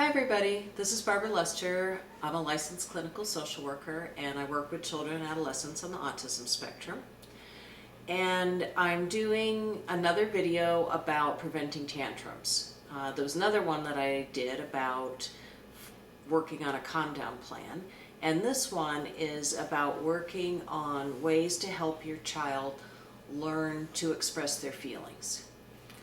Hi everybody, this is Barbara Lester. I'm a licensed clinical social worker and I work with children and adolescents on the autism spectrum. And I'm doing another video about preventing tantrums. There was another one that I did about working on a calm down plan. And this one is about working on ways to help your child learn to express their feelings.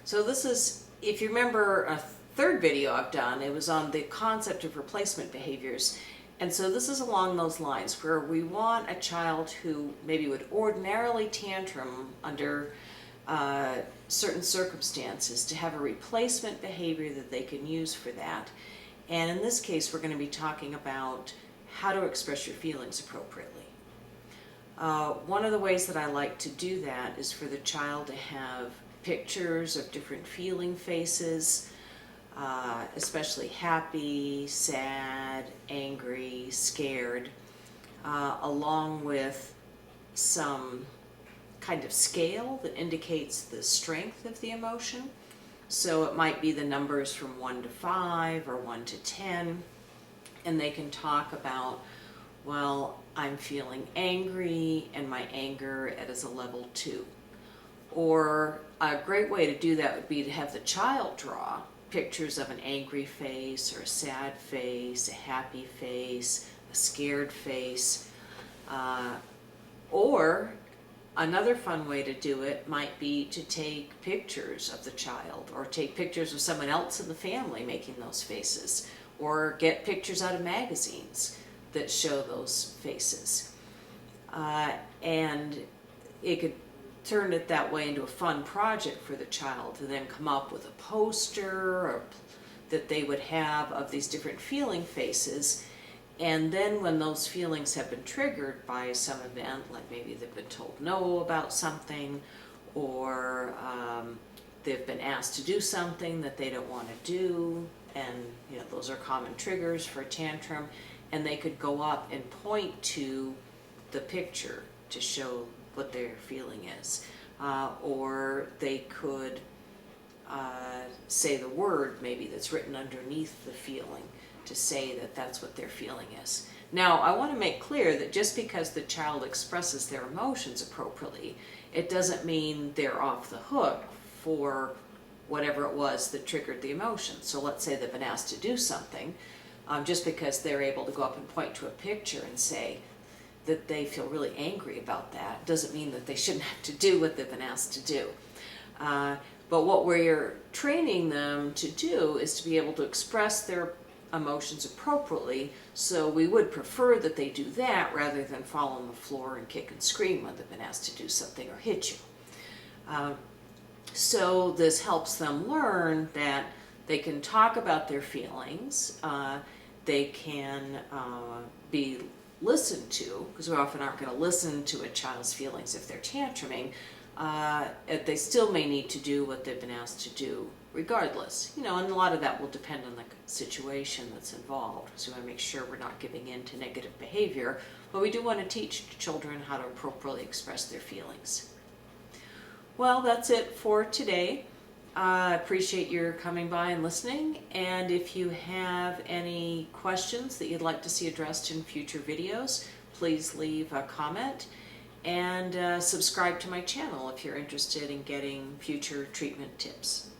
So this is, if you remember a third video I've done, it was on the concept of replacement behaviors. And so this is along those lines where we want a child who maybe would ordinarily tantrum under certain circumstances to have a replacement behavior that they can use for that. And in this case, we're going to be talking about how to express your feelings appropriately. One of the ways that I like to do that is for the child to have pictures of different feeling faces, especially happy, sad, angry, scared, along with some kind of scale that indicates the strength of the emotion. So it might be the numbers from 1 to 5 or 1 to 10, and they can talk about, well, I'm feeling angry and my anger is a level 2. Or a great way to do that would be to have the child draw pictures of an angry face or a sad face, a happy face, a scared face. Or another fun way to do it might be to take pictures of the child or take pictures of someone else in the family making those faces, or get pictures out of magazines that show those faces. And it could turn it that way into a fun project for the child to then come up with a poster that they would have of these different feeling faces. And then when those feelings have been triggered by some event, like maybe they've been told no about something, or they've been asked to do something that they don't want to do, and those are common triggers for a tantrum, and they could go up and point to the picture to show what their feeling is. Or they could say the word maybe that's written underneath the feeling to say that that's what their feeling is. Now, I want to make clear that just because the child expresses their emotions appropriately, it doesn't mean they're off the hook for whatever it was that triggered the emotion. So let's say they've been asked to do something, just because they're able to go up and point to a picture and say that they feel really angry about that doesn't mean that they shouldn't have to do what they've been asked to do. But what we're training them to do is to be able to express their emotions appropriately, so we would prefer that they do that rather than fall on the floor and kick and scream when they've been asked to do something or hit you. So this helps them learn that they can talk about their feelings, they can be listened to, because we often aren't going to listen to a child's feelings if they're tantruming. They still may need to do what they've been asked to do regardless. And a lot of that will depend on the situation that's involved. So we want to make sure we're not giving in to negative behavior, but we do want to teach children how to appropriately express their feelings. Well, that's it for today. I appreciate your coming by and listening, and if you have any questions that you'd like to see addressed in future videos, please leave a comment and subscribe to my channel if you're interested in getting future treatment tips.